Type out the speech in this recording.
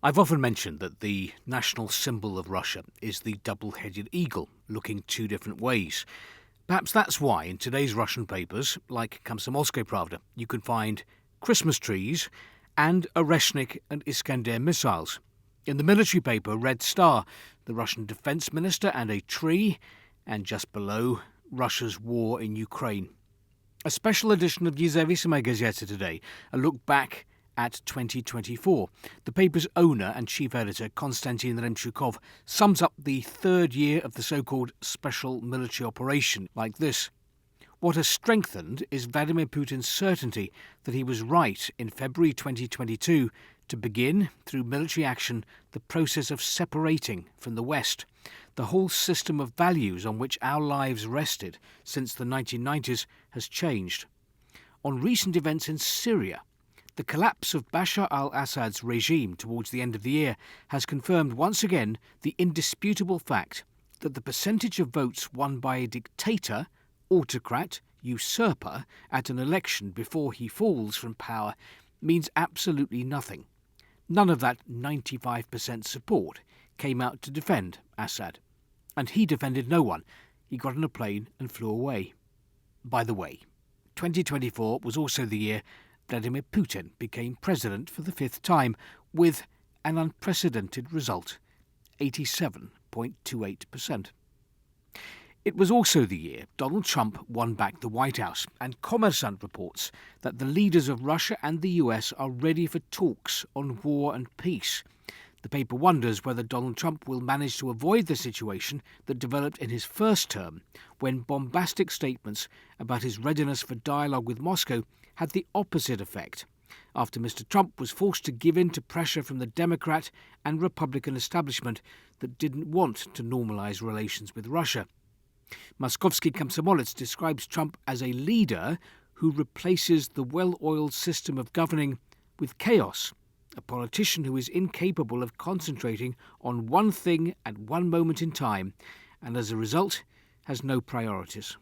I've often mentioned that the national symbol of Russia is the double-headed eagle, looking two different ways. Perhaps that's why in today's Russian papers, like Komsomolskaya Pravda, you can find Christmas trees and Oreshnik and Iskander missiles. In the military paper, Red Star, the Russian defence minister and a tree, and just below, Russia's war in Ukraine. A special edition of Nezavisima Gazeta today, a look back at 2024. The paper's owner and chief editor, Konstantin Remchukov, sums up the third year of the so-called special military operation like this. What has strengthened is Vladimir Putin's certainty that he was right in February 2022 to begin, through military action, the process of separating from the West. The whole system of values on which our lives rested since the 1990s has changed. On recent events in Syria, the collapse of Bashar al-Assad's regime towards the end of the year has confirmed once again the indisputable fact that the percentage of votes won by a dictator, autocrat, usurper at an election before he falls from power means absolutely nothing. None of that 95% support came out to defend Assad. And he defended no one. He got on a plane and flew away. By the way, 2024 was also the year Vladimir Putin became president for the fifth time, with an unprecedented result, 87.28%. It was also the year Donald Trump won back the White House, and Kommersant reports that the leaders of Russia and the US are ready for talks on war and peace. The paper wonders whether Donald Trump will manage to avoid the situation that developed in his first term, when bombastic statements about his readiness for dialogue with Moscow had the opposite effect, after Mr. Trump was forced to give in to pressure from the Democrat and Republican establishment that didn't want to normalise relations with Russia. Moskovsky Komsomolets describes Trump as a leader who replaces the well-oiled system of governing with chaos, a politician who is incapable of concentrating on one thing at one moment in time, and as a result has no priorities.